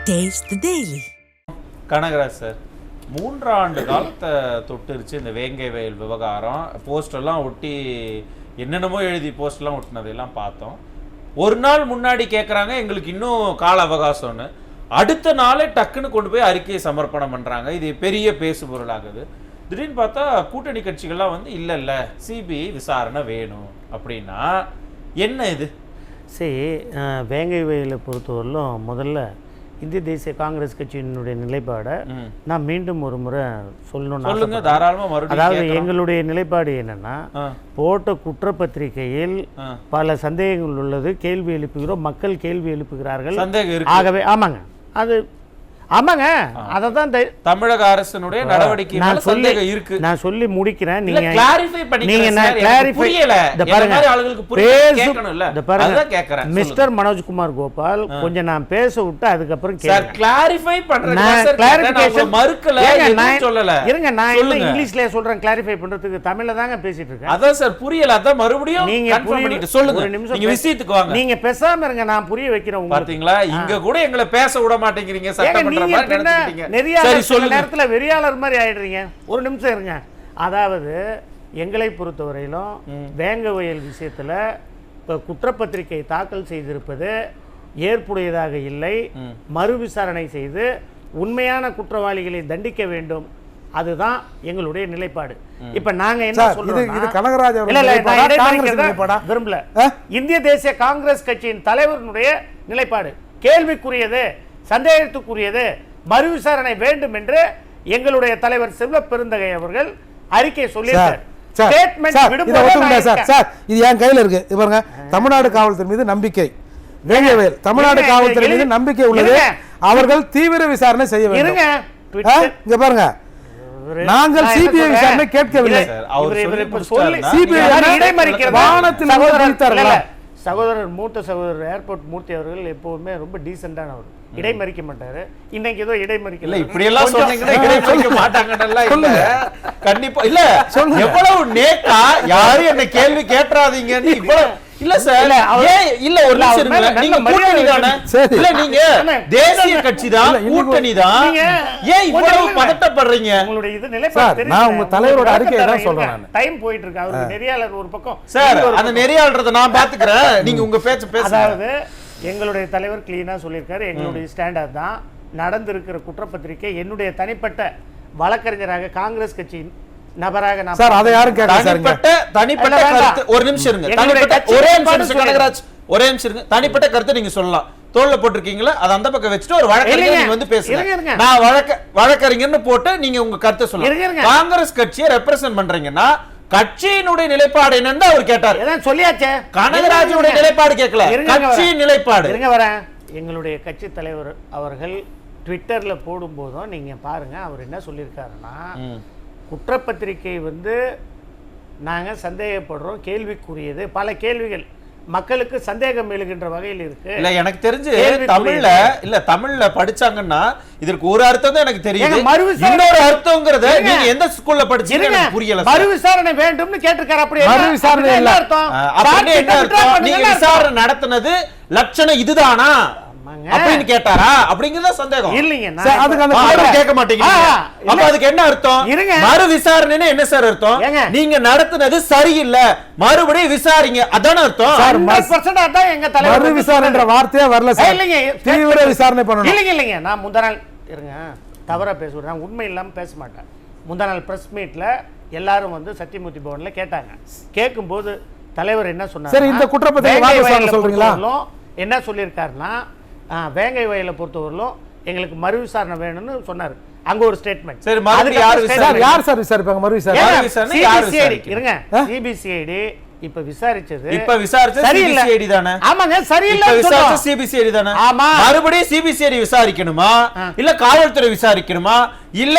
Taste the Daily. Kanagaraj sir 3 ஆண்டு காலத்தை தொட்டுருச்சு இந்த வேங்கை வயல் விவகாரம். போஸ்டெல்லாம் ஒட்டி என்னென்னமோ எழுதி போஸ்டெல்லாம் ஒட்டினதெல்லாம் பார்த்தோம். ஒரு நாள் முன்னாடி கேட்குறாங்க எங்களுக்கு இன்னும் கால அவகாசம்னு, அடுத்த நாளே டக்குன்னு கொண்டு போய் அறிக்கையை சமர்ப்பணம் பண்ணுறாங்க. இது பெரிய பேசு பொருளாகுது. திடீர்னு பார்த்தா கூட்டணி கட்சிகள்லாம் வந்து இல்லை சிபிஐ விசாரணை வேணும் அப்படின்னா என்ன இது? சரி, வேங்கை வயலை பொறுத்தவரையிலும் முதல்ல இந்திய தேசிய காங்கிரஸ் கட்சியினுடைய நிலைப்பாடை நான் மீண்டும் ஒரு முறை சொல்லணும்னு தாராளமாக. அதாவது எங்களுடைய நிலைப்பாடு என்னன்னா, போட்ட குற்றப்பத்திரிகையில் பல சந்தேகங்கள் உள்ளது, கேள்வி எழுப்புகிறோம், மக்கள் கேள்வி எழுப்புகிறார்கள். ஆகவே ஆமாங்க, அது ஆமாங்க, அதை தான் தமிழக அரசினுடைய நடவடிக்கை நான் சொல்லி முடிக்கிறேன். மிஸ்டர் மனோஜ்குமார் கோபால் கொஞ்சம் நான் பேச விட்டு அதுக்கப்புறம் இருங்க. நான் இங்கிலீஷ்ல சொல்றேன், கிளாரிஃபை பண்றதுக்கு தமிழ்ல தாங்க பேசிட்டு இருக்கேன். அதான் சார் புரியல, அதான் மறுபடியும் நீங்க சொல்லுங்க. ஒரு நிமிஷம் விஷயத்துக்கு வாங்க. நீங்க பேசாம இருங்க, நான் புரிய வைக்கிறேன். பாத்தீங்களா, இங்க கூட எங்களை பேச விட மாட்டேங்கிறீங்க. நேரத்துல வெறியாளர் மாதிரி ஆயிடுறீங்க. ஒரு நிமிஷம் இருங்க. அதாவது எங்களை பொறுத்தவரையிலும் வேங்க வயல் விஷயத்துல குற்றப்பத்திரிகை தாக்கல் செய்திருப்பது ஏற்புடையதாக இல்லை. மறு விசாரணை செய்து உண்மையான குற்றவாளிகளை தண்டிக்க வேண்டும். அதுதான் எங்களுடைய நிலைப்பாடு. இப்ப நாங்க என்ன சொல்றோம், விரும்பல. இந்திய தேசிய காங்கிரஸ் கட்சியின் தலைவருடைய நிலைப்பாடு கேள்விக்குரியது, சந்தேகத்துக்குரியது, மறு விசாரணை வேண்டும் என்று எங்களுடைய தலைவர் செல்வ பெருந்தகை அவர்கள் அறிக்கை சொல்லியிருக்கார். இது என் கையில இருக்கு. பாருங்க, தமிழ்நாடு காவல்துறை மீது நம்பிக்கை, வேங்கவேல் தமிழ்நாடு காவல்துறை மீது நம்பிக்கை உள்ளது, அவர்கள் தீவிர விசாரணை செய்ய வேண்டும். இங்க பாருங்க, நாங்கள் சிபிஐ விசாரணை கேட்கவில்லை. சகோதரர் மூத்த சகோதரர் ஏர்போர்ட் மூர்த்தி அவர்கள் எப்பவுமே ரொம்ப டீசென்டானவர், இடைமறிக்க மாட்டாரு. இன்னைக்கு ஏதோ இடைமறிக்கல, இப்படி எல்லாம் சொன்னீங்கன்னா இடைமறிக்க மாட்டாங்கன்றல்ல. இல்ல கண்டிப்பா இல்ல, எவ்வளவு நேக்கா யாரும் என்ன கேள்வி கேட்றாதீங்கன்னு இவ்வளவு இல்ல சார். இல்ல ஒரு நிமிஷம், நீங்க கூட்டணி தானே, இல்ல நீங்க தேசிய கட்சி தான், கூட்டணி தான், ஏன் இவ்வளவு பதட்டப்படுறீங்க? உங்களுடைய இது நிலைப்பாடு நான் உங்க தலைவரோட அறிக்கையை தான் சொல்றேன். டைம் போயிட்டு இருக்கு, அவருக்கு நெறியாளர் ஒரு பக்கம். சார் அந்த நெறியாளறத நான் பாத்துக்கிறேன், நீங்க உங்க பேச்சு பேசுங்க. அதாவது எங்களுடைய தலைவர் கிளீனா சொல்லியிருக்காரு, எங்களுடைய ஸ்டாண்டர்ட் தான் நடந்திருக்கிற குற்றப்பத்திரிகை என்னுடைய தனிப்பட்ட வழக்கறிஞராக காங்கிரஸ் கட்சியின் நபராக நான் சார் அதை யாரும் கேட்க தனிப்பட்ட கருத்து. ஒரு நிமிஷம் இருங்க, ஒரே நிமிஷம் கனகராஜ், ஒரே நிமிஷம் இருங்க. தனிப்பட்ட கருத்தை நீங்க சொல்லலாம், தோல்ல போட்டிருக்கீங்களா, அது அந்த பக்கம் வச்சுட்டு ஒரு வழக்கறிஞர் நீங்க வந்து பேசுங்க. நான் வழக்கறிஞர்னு போட்டு நீங்க உங்க கருத்தை சொல்லுங்க. காங்கிரஸ் கட்சியை ரெப்ரசன்ட் பண்றீங்கன்னா கட்சியினுடைய நிலைப்பாடு என்னன்னு அவர் கேட்டார். சொல்லியாச்சே, கனகராஜனுடைய நிலைப்பாடு கேட்கல, கட்சியின் நிலைப்பாடு. இருங்க வரேன். எங்களுடைய கட்சி தலைவர் அவர்கள் ட்விட்டர்ல போடும்போதும் நீங்க பாருங்க, அவர் என்ன சொல்லியிருக்காருன்னா, குற்றப்பத்திரிகை வந்து நாங்கள் சந்தேகப்படுறோம், கேள்விக்குரியது, பல கேள்விகள் மக்களுக்கு சந்தேகம் எழுகின்ற வகையில் இருக்கு. இல்ல எனக்கு தெரிஞ்சு தமிழ்ல படிச்சாங்கன்னா இதற்கு ஒரு அர்த்தம் தான் எனக்கு தெரியும், இன்னொரு அர்த்தம்ங்கறத நீங்க எந்த ஸ்கூல்ல படிச்சீங்க எனக்கு புரியல. மறு விசாரணை வேண்டும்னு கேட்டிருக்காரு. அப்படி மறு விசாரணை என்ன அர்த்தம்? அப்படி என்ன அர்த்தம்? நீங்க விசாரணை நடத்துனது லட்சணம் இதுதானா அப்படின்னு கேட்டாரா அப்படிங்கறத சந்தேகம் இல்லைங்க. அதுக்கு அந்த கேள்வி கேட்க மாட்டீங்க. அப்ப அதுக்கு என்ன அர்த்தம்? மறு விசாரணைன்னு என்ன சார் அர்த்தம்? நீங்க நடத்துனது சரியில்லை, மறுபடியும் விசாரிங்க, அதான அர்த்தம். 100% அதான் எங்க தலைவர். மறு விசாரணைன்ற வார்த்தையே வரல சார். இல்லைங்க, தீவிர விசாரணை பண்ணணும். இல்லைங்க, நான் முந்தா நாள் இருங்க, தவறா பேசுறேன், நான் உண்மை இல்லாம பேச மாட்டேன். முந்தா நாள் பிரஸ் மீட்ல எல்லாரும் வந்து சத்தியமூர்த்தி பவன்ல கேட்டாங்க. கேட்கும்போது தலைவர் என்ன சொன்னார்? சரி, இந்த குற்றப்பத்திரிகை சொல்றீங்களா? என்ன சொல்லியிருக்காருன்னா, வேங்கை வயலை பொறுத்தவரையிலும் எங்களுக்கு மறு விசாரணை வேணும்னு சொன்னார். அங்க ஒரு ஸ்டேட்மெண்ட். சரி, யார் சார் விசாரிப்பாங்க மறு விசாரணை? இருங்க, சிபிசிஐடி இப்ப விசாரிச்சது சிபிசிஐடி தானே? ஆமாங்க, சரியில்லை விசாரிச்சது சிபிசிஐடி தானே? ஆமா. மறுபடியும் சிபிசிஐடி விசாரிக்கணுமா, இல்ல காவல்துறை விசாரிக்கணுமா, இல்ல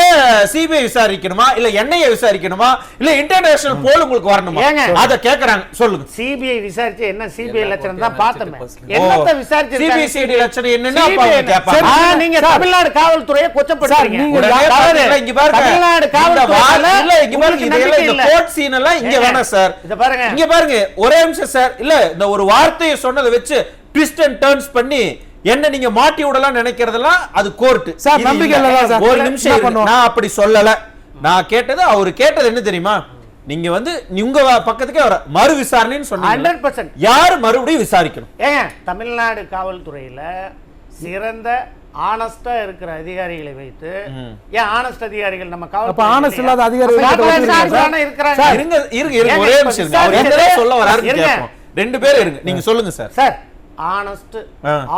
சிபிஐ விசாரிக்கணுமா, இல்ல என்ஐஏ விசாரிக்கணுமா, இல்ல இன்டர்நேஷனல் போல் உங்களுக்கு வரணுமா? அத கேக்குறாங்க, சொல்லுங்க. சிபிஐ விசாரிச்சு என்ன சிபிஐ லட்சணம் தான் பார்த்தோமே, என்னத்த விசாரிச்சு சிபிசிஐடி லட்சணம் என்னன்னா கேட்பாங்க. நீங்க தமிழ்நாடு காவல்துறையை கொச்சப்படுத்துறீங்க. இங்க பாருங்க, தமிழ்நாடு காவல்துறை இல்ல, இங்க பாருங்க, இதெல்லாம் இந்த கோர்ட் சீன் எல்லாம் இங்க வேணாம் சார். இத பாருங்க, இங்க பாருங்க, ஒரே நிமிஷம் சார். இல்ல இந்த ஒரு வார்த்தையை சொன்னதை வச்சு ட்விஸ்ட் அண்ட் டர்ன்ஸ் பண்ணி என்ன நீங்க மாட்டி விடலாம் நினைக்கிறதெல்லாம் அது கோர்ட். சார், நம்பிக்கை இல்ல சார். ஒரு நிமிஷம் இருங்க. நான் அப்படி சொல்லல. நான் கேட்டது அவரு கேட்டது என்ன தெரியுமா? நீங்க வந்து உங்க பக்கத்துக்கே வர மறு விசாரணைன்னு சொன்னீங்க. 100% யாரு மறுபடியும் விசாரிக்கணும்? ஏங்க தமிழ்நாடு காவல்துறையில சிறந்த ஆனஸ்டா இருக்கிற அதிகாரிகளை வைத்து ஏன் ஆனஸ்ட் அதிகாரிகள் நம்ம அப்ப ஆனஸ்ட் இல்லாத அதிகாரிகள் இருக்கிறாங்க. இருங்க ஒரே நிமிஷம் இருங்க. அவர் என்ன சொல்ல வராருன்னு கேட்போம். 2 பேர் இருங்க. நீங்க சொல்லுங்க சார். சார், ஆனஸ்ட்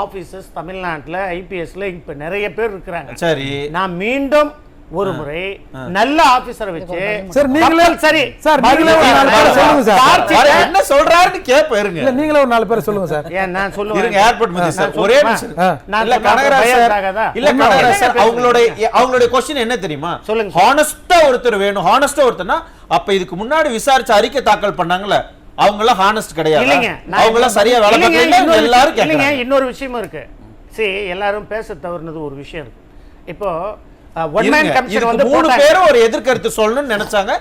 ஆபீசர்ஸ் தமிழ்நாட்டுல ஐபிஎஸ்ல இப்ப நிறைய பேர் இருக்கிறாங்க. சரி, நான் மீண்டும் ஒரு முறை நல்ல ஆபீசரை வச்சு சார் நீங்களே சரி சார் நீங்களே ஒரு 4 பேர் சொல்லுங்க சார். என்ன சொல்றாருன்னு கேப்ப இருங்க. இல்ல நீங்களே ஒரு 4 பேர் சொல்லுங்க சார். ஏன் நான் சொல்லுவேன். இருங்க ஏர்போர்ட் மதி சார் ஒரே நிமிஷம். நான் இல்ல கனகராஜ் சார், இல்ல கனகராஜ் சார், அவங்களுடைய क्वेश्चन என்ன தெரியுமா? சொல்லுங்க. ஹானஸ்டா ஒருத்தர் வேணும். ஹானஸ்டா ஒருத்தர்னா அப்ப இதுக்கு முன்னாடி விசாரிச்சு அறிக்கை தாக்கல் பண்ணாங்கல, அவங்க எல்லாம் ஹானஸ்ட் கிடையாது. இல்லங்க, அவங்க எல்லாம் சரியா வேலை பார்க்கல. எல்லாரும் இல்லங்க, இன்னொரு விஷயமும் இருக்கு. சரி, எல்லாரும் பேச தவறுனது ஒரு விஷயம் இருக்கு. இப்போ ஒன் மேன் கமிஷன் வந்து 3 பேரும் ஒரு எதிர்கருத்து சொல்லணும்னு நினைச்சாங்க.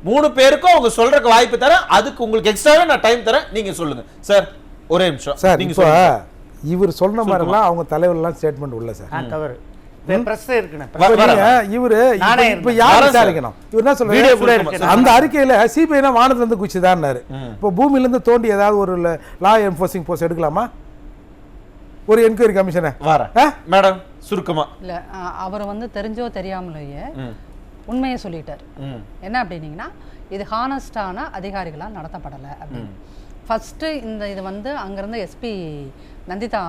3 பேருக்கும் அவங்க சொல்றதுக்கு வாய்ப்பு தரேன். அதுக்கு உங்களுக்கு எக்ஸ்ட்ராவே நான் டைம் தரேன். நீங்க சொல்லுங்க சார். ஒரே நிமிஷம் சார். நீங்க இப்போ இவர் சொன்ன மாதிரி எல்லாம் அவங்க தலைவர் எல்லாம் ஸ்டேட்மென்ட் உள்ள சார். தவறு. பிரஸ் இருக்குனே. இவரு இப்ப யார் விசாரிக்கணும்? இவர் என்ன சொல்றாரு? அந்த அறிக்கையில சிபிஐ வானத்துல இருந்து குச்சிதான்னாரு. இப்போ பூமியில இருந்து தோண்டி ஏதாவது ஒரு லா என்ஃபோர்சிங் போஸ்ட் எடுக்கலாமா? ஒரு என்கொயரி கமிஷனை வர மேடம் சுருக்கமா இல்ல அவர் வந்து தெரிஞ்சோ தெரியாமலேயே உண்மையை சொல்லிட்டார். என்ன அப்படின்னீங்கன்னா, இது ஹானஸ்டான அதிகாரிகளால் நடத்தப்படலை அப்படின்னு. ஃபர்ஸ்ட் இது வந்து அங்கிருந்த SP Nandita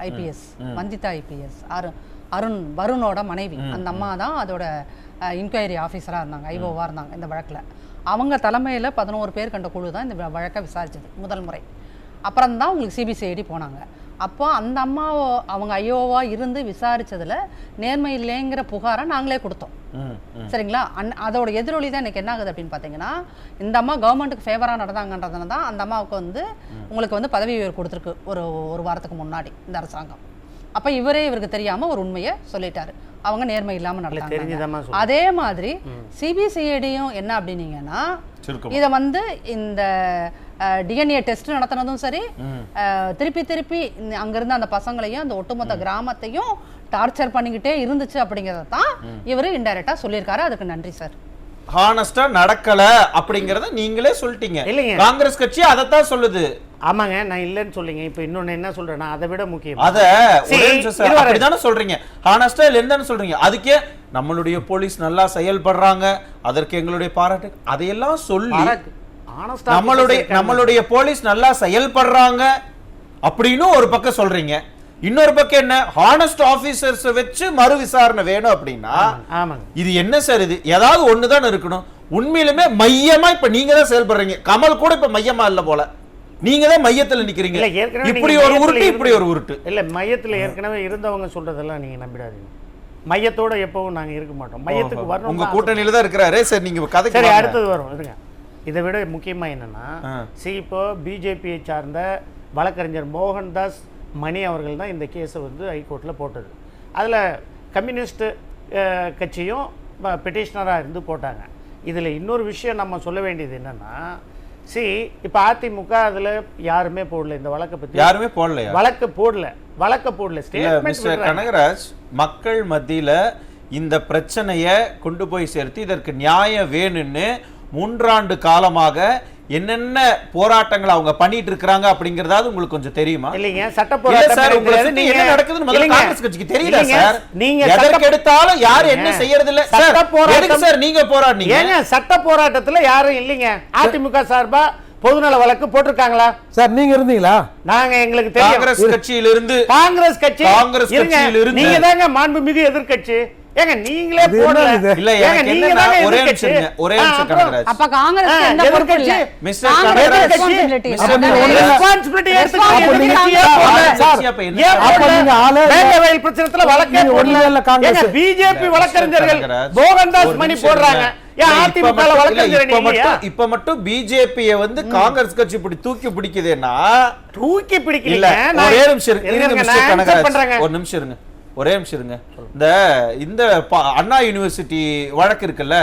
IPS, Vandita IPS, வருணோட மனைவி, அந்த அம்மா தான் அதோட இன்கொயரி ஆஃபீஸராக இருந்தாங்க, ஐஓவாக இருந்தாங்க இந்த வழக்கில். அவங்க தலைமையில் 11 பேர் கண்ட குழு தான் இந்த வழக்கை விசாரிச்சது முதல் முறை. அப்புறம் தான் உங்களுக்கு சிபிசிஐடி போனாங்க. அப்போ அந்த அம்மாவை அவங்க ஐஓவா இருந்து விசாரிச்சதுல நேர்மை இல்லைங்கிற புகாரை நாங்களே கொடுத்தோம். சரிங்களா? அதோட எதிரொலி தான் எனக்கு என்ன ஆகுது அப்படின்னு பார்த்தீங்கன்னா, இந்த அம்மா கவர்மெண்ட்டுக்கு ஃபேவராக நடந்தாங்கன்றதுனால தான் அந்த அம்மாவுக்கு வந்து உங்களுக்கு வந்து பதவி உயர்வு கொடுத்துருக்கு ஒரு வாரத்துக்கு முன்னாடி இந்த அரசாங்கம். அப்போ இவருக்கு தெரியாமல் ஒரு உண்மையை சொல்லிட்டாரு. அவங்க நேர்மை இல்லாமல் நடந்தாங்க. அதே மாதிரி சிபிசிஐடியும் என்ன அப்படின்னீங்கன்னா, இதை வந்து இந்த டிஎன்ஏ டெஸ்ட் நடத்தினதும் சரி, திருப்பி அங்கிருந்து அந்த பசங்களையும் அந்த ஒட்டுமொத்த கிராமத்தையும் டார்ச்சர் பண்ணிக்கிட்டே இருந்துச்சு அப்படிங்கறத தான் இவரு இன்டைரக்டா சொல்லியிருக்காரு. அதுக்கு நன்றி சார். ஹானஸ்டா நடக்கல அப்படிங்கறத நீங்களே சொல்லிட்டீங்க. காங்கிரஸ் கட்சி அதைத்தான் சொல்லுது. ஆமாங்க, நான் இல்லைன்னு சொல்லிங்க. இப்ப இன்னொன்னு என்ன சொல்றேன்னா, அதை விட முக்கியம் அப்படிதானே சொல்றீங்க. ஹானஸ்டா இல்லைன்னு சொல்றீங்க. அதுக்கே நம்மளுடைய போலீஸ் நல்லா செயல்படுறாங்க, அதற்கு எங்களுடைய பாராட்டு, அதையெல்லாம் சொல்லி நம்மளுடைய போலீஸ் நல்லா செயல்படுறாங்க அப்படின்னு ஒரு பக்கம் சொல்றீங்க. இன்னொரு பக்கம் என்ன, ஹானஸ்ட் ஆபீசர்ஸ் வச்சு மறு விசாரணை வேணும் அப்படின்னா இது என்ன சார்? இது ஏதாவது ஒண்ணுதான் இருக்கணும். உண்மையிலுமே மையமா இப்ப நீங்க தான் செயல்படுறீங்க. கமல் கூட இப்ப மையமா இல்ல போல, நீங்க தான் மையத்துல நிக்கிறீங்க. இப்படி ஒரு உருட்டு, இப்படி ஒரு உருட்டு இல்ல. மையத்துல ஏற்கனவே இருந்தவங்க சொல்றதெல்லாம் நீங்க நம்பிடாதீங்க. மையத்தோட எப்பவும் நாங்க இருக்க மாட்டோம். மையத்துக்கு வரணும். உங்க கூட்டணியில தான் இருக்கிறாரு. சரி, நீங்க கதை சரி, அடுத்தது வரும். இருங்க. இதை விட முக்கியமா என்னன்னா, இப்போ பிஜேபியை சார்ந்த வழக்கறிஞர் மோகன்தாஸ் மணி அவர்கள் தான் இந்த கேஸை வந்து ஹைகோர்ட்டில் போட்டது. அதில் கம்யூனிஸ்ட் கட்சியும் பெட்டிஷனராக இருந்து போட்டாங்க. இதில் இன்னொரு விஷயம் நம்ம சொல்ல வேண்டியது என்னன்னா, இப்போ அதிமுக அதில் யாருமே போடல, இந்த வழக்கை பற்றி யாருமே போடல, வழக்க போடல. கனகராஜ், மக்கள் மத்தியில இந்த பிரச்சனையை கொண்டு போய் சேர்த்து இதற்கு நியாயம் வேணும்னு 3 ஆண்டு காலமாக என்னென்ன போராட்டங்கள் அவங்க பண்ணிட்டு இருக்காங்க அப்படிங்கறதாவது உங்களுக்கு கொஞ்சம் தெரியுமா? இல்லைங்க, சட்ட போராட்டம் சார், உங்களுக்கு என்ன நடக்குதுன்னு முதல்ல காங்கிரஸ் கட்சிக்கு தெரியல சார். நீங்க எதற்கு எடுத்தாலும் யார் என்ன செய்யறது இல்ல சார். எதுக்கு சார் நீங்க போராடுனீங்க? ஏங்க சட்ட போராட்டத்துல யாரும் இல்லைங்க. அதிமுக சார்பா பொதுநல வழக்கு போட்டிருக்காங்களா சார்? நீங்க இருந்தீங்களா? நாங்க எங்களுக்கு தெரியும். காங்கிரஸ் கட்சியிலிருந்து நீங்க தாங்க மாண்புமிகு எதிர்க்கட்சி. ஏங்க நீங்களே போடல. இல்ல, எனக்கு என்னன்னா ஒரே நிமிஷம் கனகராஜ். அப்ப காங்கிரஸ் எந்த பொறுப்பு இல்ல மிஸ்டர் கனகராஜ். ரெஸ்பான்சிபிலிட்டி எடுத்துக்கீங்க சார். அப்ப நீங்க ஆளே வேங்கவேல் பிரச்சனைல வழக்கே போடல. காங்கிரஸ் பிஜேபி வழக்கறிஞர்கள் மோகன்தாஸ் மணி போடுறாங்க. இப்ப மட்டும் பிஜேபியை வந்து காங்கிரஸ் கட்சி இப்படி தூக்கி பிடிக்குதுன்னா, தூக்கி பிடிக்கல. ஒரே நிமிஷம் ஒரு நிமிஷம் இருங்க. ஒரே நிமிஷம் இருங்க. இந்த அண்ணா யூனிவர்சிட்டி வழக்கு இருக்குல்ல,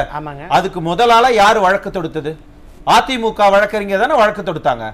அதுக்கு முதலால யாரு வழக்கு தொடுத்தது? அதிமுக வழக்கறிஞர் தானே வழக்கு தொடுத்தாங்க.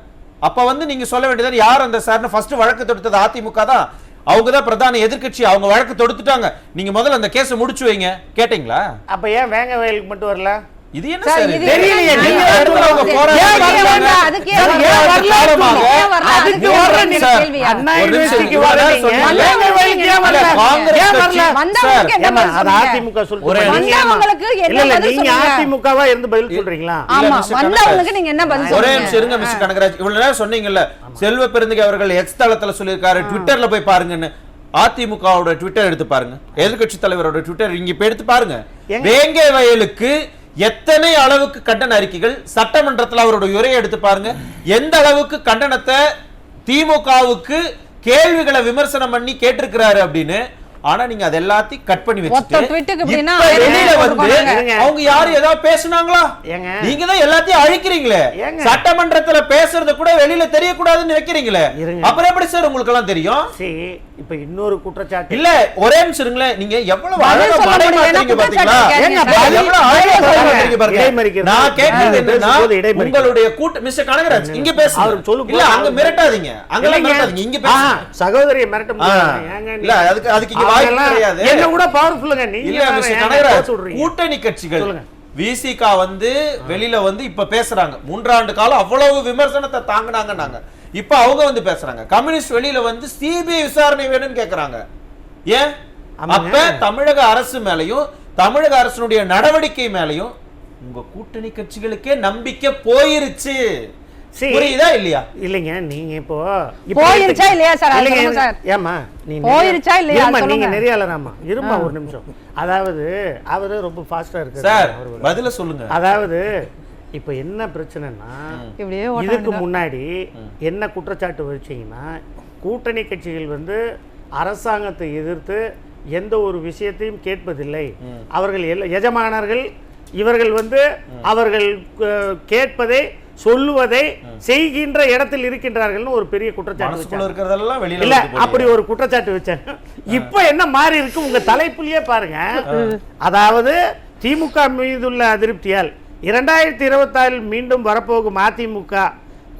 அப்ப வந்து நீங்க சொல்ல வேண்டியது யார் அந்த சார்னு ஃபர்ஸ்ட் வழக்கு தொடுத்தது அதிமுக தான். அவங்க தான் பிரதான எதிர்க்கட்சி, அவங்க வழக்கு தொடுத்துட்டாங்க, நீங்க முதல்ல அந்த கேஸை முடிச்சு வைங்க. கேட்டீங்களா? அப்ப ஏன் வேங்க வயலுக்கு மட்டும் வரல? இது என்ன சார், சார் இது தெரியலையே. என்ன? நீங்க ஏன் அவங்க வரல? ஏன் வரல? அதுக்கு சார், ஏன் ஏன் வரல? வரல? ஏன் வரல? அதுக்கு அதுக்கு வரல. வரல சார், கேள்வியா? அண்ணா ஒரு நிமிஷம் யூனிவர்சிட்டிக்கு இவ்வளவு வரல. நேரம் சொன்னீங்க. வேங்க வயலுக்கு ஏன் வரல? காங்கிரஸ் ஏன் கட்சி வரல? வந்தவங்களுக்கு என்ன ஏம்மா, பதில் அது சொல்லுங்க? அதிமுக சொல்லிட்டு ஒரே போறீங்க. வந்தவங்களுக்கு என்ன இல்ல, இல்ல, பதில் நீங்க சொல்லுங்க? அதிமுகவா இருந்து பதில் சொல்றீங்களா? ஆமா, மிஸ்டர் வந்தவங்களுக்கு கனகராஜ், நீங்க என்ன பதில் ஒரே சொல்லுங்க? நிமிஷம் இருங்க மிஸ்டர் கனகராஜ். இவ்வளவு நேரம் சொன்னீங்கல்ல, செல்வ பெருந்தகை அவர்கள் எக்ஸ் தளத்துல சொல்லியிருக்காரு, ட்விட்டர்ல போய் பாருங்கன்னு. அதிமுகவோட ட்விட்டர் எடுத்து பாருங்க, எதிர்க்கட்சி தலைவரோட ட்விட்டர் இங்க இப்ப எடுத்து பாருங்க. வேங்கை வயலுக்கு எத்தனை அளவுக்கு கண்டன அறிக்கைகள், சட்டமன்றத்தில் அவருடைய உரையை எடுத்து பாருங்க, எந்த அளவுக்கு கண்டனத்தை திமுகவுக்கு கேள்விகளை விமர்சனம் பண்ணி கேட்டிருக்கிறாரு அப்படின்னு. ஆனா நீங்க அது எல்லாத்தையும் கட் பண்ணி ஒத்த ட்வீட்டுக்கு வச்சுட்டு எப்படின்னா இப்ப வெளியில ஒரு வந்து போறாங்க. அவங்க யாரு ஏதாவது பேசுனாங்களா? ஏங்க? நீங்க தான் எல்லாத்தையும் அழிக்கிறீங்களே. ஏங்க? சட்டமன்றத்துல பேசுறது கூட வெளியில தெரியக்கூடாதுன்னு வைக்கிறீங்களே. இருங்க. அப்புறம் எப்படி சார் உங்களுக்கு எல்லாம் தெரியும்? சரி, இப்ப இன்னொரு குற்றச்சாட்டு. இல்ல ஒரே நிமிஷம் இருங்களேன். நீங்க எவ்வளவு பதில் அழகா சொல்ல மடை முடியல, மாத்துறீங்க என்ன பாத்தீங்களா? குற்றச்சாட்டு ஏங்க, கேட்கறீங்க? பதில் எவ்வளவு அழகா மடை மாத்துறீங்க பாருங்க. இடைமறிக்கிறது. நான் கேட்கிறது என்னன்னா, பேசும்போது இடைமறிக்கிறது. உங்களுடைய கூட்டு மிஸ்டர் கனகராஜ் இங்க பேசுங்க. அவர் சொல்லும் இல்ல போது அங்க மிரட்டாதீங்க, அங்கெல்லாம் மிரட்டாதீங்க, இங்க பேசுங்க. சகோதரியை மிரட்ட முடியாது. ஏங்க இல்ல அதுக்கு இங்க வாய்ப்பு அவங்கெல்லாம் கிடையாது. என்ன கூட பவர்ஃபுல்லுங்க. நீங்க இல்ல வேற மிஸ்டர் ஏங்க கனகராஜ், கோத்து விடுறீங்க? கூட்டணி கட்சிகள் சொல்லுங்க. விசிக வந்து வெளியில வந்து இப்ப பேசுறாங்க. 3 ஆண்டு காலம் அவ்வளவு விமர்சனத்தை தாங்கினாங்க. இப்ப அவங்க வந்து பேசுறாங்க. கம்யூனிஸ்ட் வெளியில வந்து சிபிஐ விசாரணை வேணும்னு கேக்குறாங்க. ஏன்? அப்ப தமிழக அரசு மேலையும் தமிழக அரசினுடைய நடவடிக்கை மேலையும் உங்க கூட்டணி கட்சிகளுக்கே நம்பிக்கை போயிருச்சு. சரி. புரியுதா இல்லையா? இல்லைங்க, நீங்க இப்போ போயிருச்சா இல்லையா சார்? அது இல்லைங்க, சொல்லுங்க சார். ஏம்மா நீ போயிருச்சா இல்லையா? இருமா, சொல்லுங்க. நீங்க நெறியாளராமா இருமா ஒரு நிமிஷம். அதாவது அவரு ரொம்ப ஃபாஸ்டா இருக்கு சார் பதில சொல்லுங்க. அதாவது இப்ப என்ன பிரச்சனைனா, இப்படியே இதுக்கு முன்னாடி என்ன குற்றச்சாட்டு வச்சீங்கன்னா, கூட்டணி கட்சிகள் வந்து அரசாங்கத்தை எதிர்த்து எந்த ஒரு விஷயத்தையும் கேட்பதில்லை, அவர்கள் எஜமானர்கள், இவர்கள் வந்து அவர்கள் கேட்பதை சொல்லுவதை செய்கின்ற இடத்தில் இருக்கின்றார்கள்னு ஒரு பெரிய குற்றச்சாட்டு மனசுக்குள்ள இருக்கிறதெல்லாம் வெளியில இல்ல, வந்து அப்படி ஒரு குற்றச்சாட்டு வச்சேன். இப்ப என்ன மாறி இருக்கு உங்க தலைப்புலயே பாருங்க. அதாவது திமுக மீதுள்ள அதிருப்தியால் 2024 மீண்டும் வரப்போகும் அதிமுக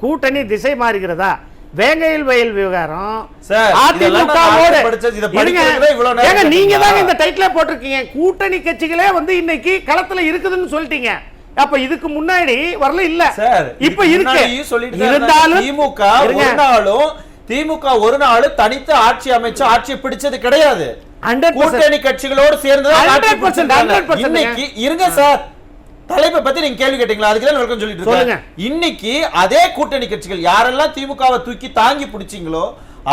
கூட்டணி திசை மாறுகிறதா? வேங்கையில் வயல் விவகாரம் சார், இதெல்லாம் நான் படிச்சது, இத படிக்கிறதுல இவ்வளவு நேரம் ஏங்க, நீங்க கேட்டீங்களா? தான் இந்த டைட்டிலே போட்டிருக்கீங்க. கூட்டணி கட்சிகளே வந்து இன்னைக்கு களத்துல இருக்குதுன்னு சொல்லிட்டீங்க. அப்ப இதுக்கு முன்னாடி வரல இல்ல சார், இப்ப இருக்கு. முன்னாடியும் சொல்லிட்டு தான் இருந்தாலும் திமுக இருங்க. ஒரு நாள் தனித்து ஆட்சி அமைச்சு ஆட்சியை பிடிச்சது கிடையாது. 100% கூட்டணி கட்சிகளோடு சேர்ந்து தான் ஆட்சி 100% பிடிச்சிருக்காங்க. இன்னைக்கு இருங்க சார், தலைப்பை பத்தி நீங்க கேள்வி கேட்டீங்களா? அதுக்கு தான் வெல்கம் சொல்லிட்டு சொல்லுங்க. இருக்கேன். இன்னைக்கு அதே கூட்டணி கட்சிகள் யாரெல்லாம் திமுகவை தூக்கி தாங்கி பிடிச்சீங்களோ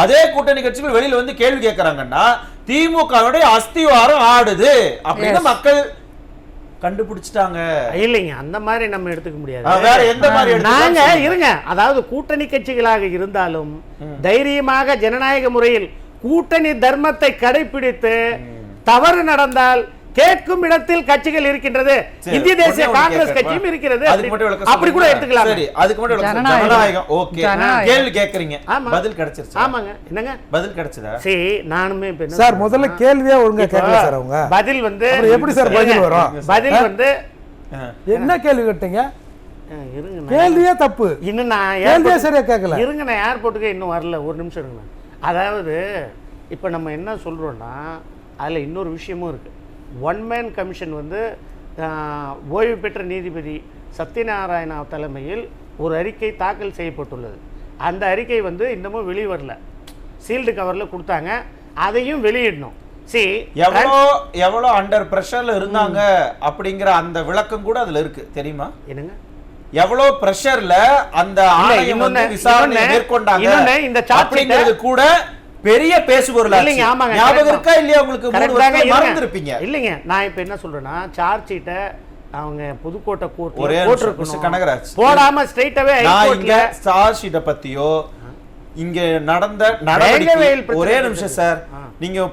அதே கூட்டணி கட்சிகள் வெளியில வந்து கேள்வி கேட்கறாங்கன்னா திமுகவுடைய அஸ்திவாரம் ஆடுது அப்படின்னு மக்கள் கண்டுபிடிச்சிட்டாங்க. இல்லைங்க, அந்த மாதிரி நம்ம எடுத்துக்க முடியாது. வேற எந்த மாதிரி நாங்க இருங்க, அதாவது கூட்டணி கட்சிகளாக இருந்தாலும் தைரியமாக ஜனநாயக முறையில் கூட்டணி தர்மத்தை கடைபிடித்து தவறு நடந்தால் கேட்கும் இடத்தில் கட்சிகள் இருக்கின்றது. இந்திய தேசிய காங்கிரஸ் கட்சியும் இருக்கிறது. அப்படி கூட எடுத்துக்கலாம். சரி, அதுக்கு மட்டும் ஜனநாயகம். ஓகே, கேள்வி கேக்குறீங்க, பதில் கிடைச்சிருச்சு. ஆமாங்க, என்னங்க பதில் கிடைச்சதா? சரி, நானுமே சார் முதல்ல கேள்வியே ஒழுங்கா கேட்கல சார். அவங்க பதில் வந்து எப்படி சார் பதில் வரும்? பதில் வந்து என்ன கேள்வி கேட்டீங்க? இருங்க, கேள்வியே தப்பு. இன்னும் நான் கேள்வியே சரியா கேட்கல. இருங்க, நான் ஏர்போர்ட்டுக்கு இன்னும் வரல, ஒரு நிமிஷம் இருங்க. அதாவது இப்போ நம்ம என்ன சொல்றோம்னா, அதுல இன்னொரு விஷயமும் இருக்கு. ஒன் மேன் கமிஷன் வந்து ஓய்வு பெற்ற நீதிபதி சத்யநாராயணா தலைமையில் ஒரு அறிக்கை தாக்கல் செய்யப்பட்டுள்ளது. அந்த அறிக்கை வந்து இன்னமும் வெளிவரல, சீல்டு கவர்ல கொடுத்தாங்க, அதையும் வெளியிடணும். சரி, எவ்வளோ அண்டர் பிரஷர்ல இருந்தாங்க அப்படிங்கிற அந்த விளக்கம் கூட அதுல இருக்கு தெரியுமா? என்னங்க, எவ்வளவு பிரஷர்ல அந்த ஆணையம் வந்து விசாரணை மேற்கொண்டாங்க இந்த அப்படிங்கிறது கூட பெரிய பேசுபொருளா இல்லைங்க. ஆமாங்க, ஞாபகம் இருக்கா இல்லையா உங்களுக்கு? மறந்துருப்பீங்க. இல்லைங்க, நான் இப்ப என்ன சொல்றேன்னா, சார்ஜ் ஷீட்டை அவங்க புதுக்கோட்டை கோர்ட்ல ஒரே போட்டுருக்கணும், கனகராஜ் போடாம ஸ்ட்ரைட்டாவே ஹைகோர்ட்ல சார்ஜ் ஷீட்டை பத்தியோ இங்க நடந்த நடவடிக்கை ஒரே நிமிஷம் சார், நீங்க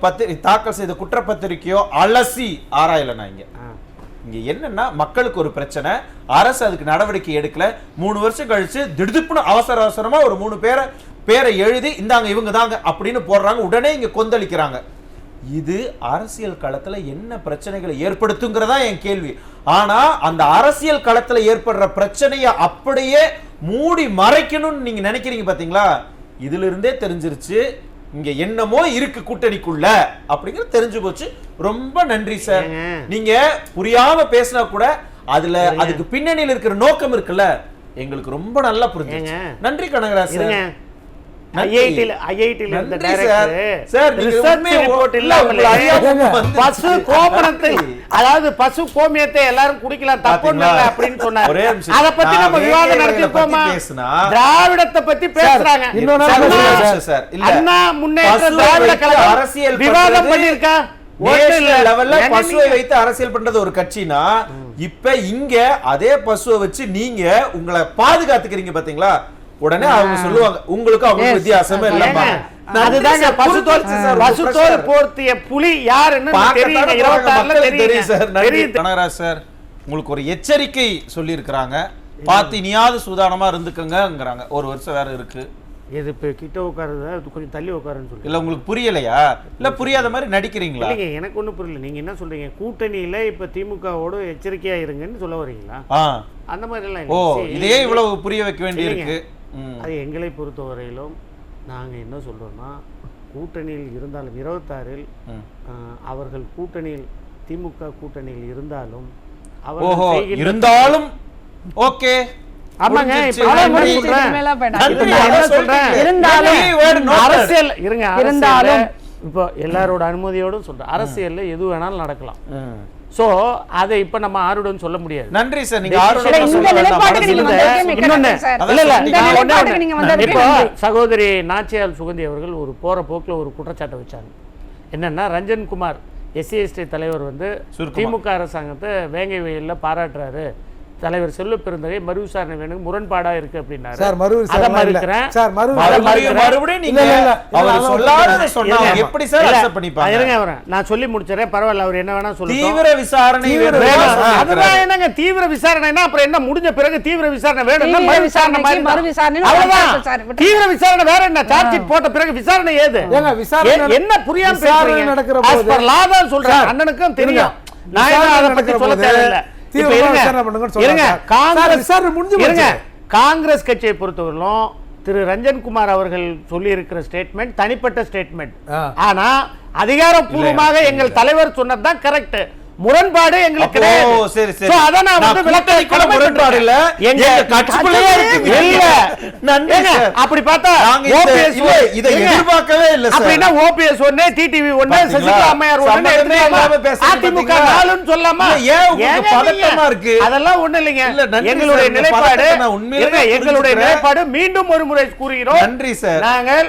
தாக்கல் செய்த குற்றப்பத்திரிக்கையோ அலசி ஆராயல. நான் இங்க என்னன்னா, மக்களுக்கு ஒரு பிரச்சனை, அரசு அதுக்கு நடவடிக்கை எடுக்கல. 3 வருஷம் கழிச்சு திடுப்புன்னு அவசரமா ஒரு 3 பேரை எழுதி இந்தாங்க இவங்க தாங்க அப்படின்னு போடுறாங்க. உடனே இங்க கொந்தளிக்கிறாங்க. இது அரசியல் களத்துல என்ன பிரச்சனைகளை ஏற்படுத்துங்கிறதா என் கேள்வி. ஆனா அந்த அரசியல் களத்துல ஏற்படுற பிரச்சனையை அப்படியே மூடி மறைக்கணும்னு நீங்க நினைக்கிறீங்க பாத்தீங்களா? இதுல இருந்தே தெரிஞ்சிருச்சு இங்க என்னமோ இருக்கு கூட்டணிக்குள்ள அப்படிங்கிறது தெரிஞ்சு போச்சு. ரொம்ப நன்றி சார். நீங்க புரியாம பேசினா கூட அதுக்கு பின்னணியில் இருக்கிற நோக்கம் இருக்குல்ல, எங்களுக்கு ரொம்ப நல்லா புரிஞ்சுச்சு. நன்றி கனகராஜ் சார். ஐஐடில இருந்த டைரக்டர் ரிசர்ச் ரிப்போர்ட் இல்லாமலே பசு கோமணத்தை, அதாவது பசு கோமியத்தை எல்லாரும் குடிக்கலாம் தப்பு இல்ல அப்படின்னு சொன்னாரு. அத பத்தி நம்ம விவாதம் நடத்திப்போமா? திராவிடத்தை பத்தி பேசுறாங்க. அண்ணா முன்னேற்ற திராவிட கழகம் அரசியல் விவாதம் பண்ணிருக்கா? பசுவை வைத்து அரசியல் பண்றது ஒரு கட்சினா, இப்ப இங்க அதே பசுவை வச்சு நீங்க உங்களை பாதுகாத்துக்கிறீங்க பாத்தீங்களா? உடனே அவங்க சொல்லுவாங்க உங்களுக்கு அவங்க வித்தியாசமே இல்லமா. அதுதாங்க பசுத்தோல் போர்த்திய புலி யாருன்னு தெரியும். 26ல தெரியும் சார். கனகராஜ் சார், உங்களுக்கு ஒரு எச்சரிக்கை சொல்லி இருக்காங்க, பார்த்து இனியாவது சூதானமா இருந்துக்கங்கங்கறாங்க. ஒரு வருஷம் வேற இருக்கு. இது இப்ப கிட்ட உட்காருதா கொஞ்சம் தள்ளி உட்காருன்னு சொல்லி இல்ல உங்களுக்கு புரியலையா? இல்ல புரியாத மாதிரி நடிக்கிறீங்களா? இல்லைங்க, எனக்கு ஒன்றும் புரியல. நீங்க என்ன சொல்றீங்க? கூட்டணியில இப்ப திமுகவோட எச்சரிக்கையா இருங்கன்னு சொல்ல வரீங்களா? அந்த மாதிரி எல்லாம். ஓ, இதே இவ்வளவு புரிய வைக்க வேண்டி இருக்கு. அது எங்களை பொறுத்தவரையிலும் நாங்கள் என்ன சொல்கிறோன்னா, கூட்டணியில் இருந்தாலும் 26ல் அவர்கள் கூட்டணியில் திமுக கூட்டணியில் இருந்தாலும் இருந்தாலும் ஓகே ஆமாங்க. அரசியல் இருங்க, இருந்தாலும் இப்போ எல்லாரோட அனுமதியோடும் சொல்றேன், அரசியல்ல எது வேணாலும் நடக்கலாம். சோ அதை இப்ப நம்ம ஆருடன் சொல்ல முடியாது. நன்றி சார். நீங்க சகோதரி நாச்சியால் சுகந்தி அவர்கள் ஒரு போற போக்குல ஒரு குற்றச்சாட்டை வச்சாங்க. என்னன்னா, ரஞ்சன் குமார் SC/ST தலைவர் வந்து திமுக அரசாங்கத்தை வேங்கை வயல்ல பாராட்டுறாரு, தலைவர் செல்வ பெருந்தகை மறு விசாரணை வேணும், முரண்பாடா இருக்கு அப்படின்னாரு. சார் அத மறுக்கிறேன் சார். மறுபடியும் நீங்க அவர் சொல்லாதத சொன்னாங்க எப்படி சார் அக்செப்ட் பண்ணிப்பாங்க? இருங்க அவரே, நான் சொல்லி முடிச்சறேன், பரவாயில்லை, அவர் என்ன வேணா சொல்லட்டும். தீவிர விசாரணை வேணும். அதுதான் என்னங்க தீவிர விசாரணைனா? அப்புறம் என்ன, முடிஞ்ச பிறகு தீவிர விசாரணை வேணும்னா மறு விசாரணை அவ்வளவுதான். தீவிர விசாரணை வேற என்ன? சார்ஜ் ஷீட் போட்ட பிறகு விசாரணை ஏது? ஏங்க விசாரணை என்ன புரியாம பேசுறீங்க? நடக்கிற போது லாதான் சொல்றேன், அண்ணனுக்கும் தெரியும். நான் அத பத்தி சொல்ல தேவையில்லை. காங்கிரஸ் கட்சியை பொறுத்தவரையிலும் திரு ரஞ்சன்குமார் அவர்கள் சொல்லி இருக்கிற ஸ்டேட்மெண்ட் தனிப்பட்ட ஸ்டேட்மெண்ட். ஆனா அதிகாரப்பூர்வமாக எங்கள் தலைவர் சொன்னதுதான் கரெக்ட். முரண்பாடு எங்களுக்கு கிடையாது. சரி சரி. அத நான் வந்து விளக்கத்தை முரண்பாடு இல்ல, எங்க கட்சிக்குள்ளே இருக்கு. இல்ல நன்றி சார். அப்படி பார்த்தா ஓபிஎஸ் இத எதிர்பார்க்கவே இல்ல சார். அப்படினா ஓபிஎஸ் ஒண்ணே, டிடிவி ஒண்ணே, சசிகலா அம்மையார் ஒண்ணே, அதிமுக நாலுன்னு சொல்லாமா? ஏன் உங்களுக்கு பதட்டமா இருக்கு? அதெல்லாம் ஒண்ணு இல்லைங்க. எங்களுடைய நிலைப்பாடு, எங்களுடைய நிலைப்பாடு மீண்டும் ஒரு முறை கூறுகிறோம். நன்றி சார். நாங்கள்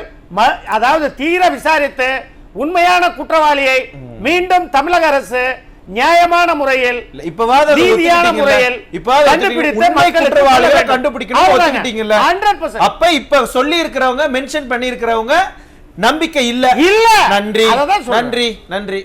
அதாவது தீர விசாரித்து உண்மையான குற்றவாளியை மீண்டும் தமிழக அரசு நியாயமான முறையில் நீதியான முறையில் கண்டுபிடித்து குற்றவாளிகளை கண்டுபிடிக்கணும் ஒத்துக்கிட்டீங்கல்ல? 100%. அப்ப இப்ப சொல்லி இருக்கிறவங்க, மென்ஷன் பண்ணி இருக்கிறவங்க நம்பிக்கை இல்ல. நன்றி நன்றி நன்றி.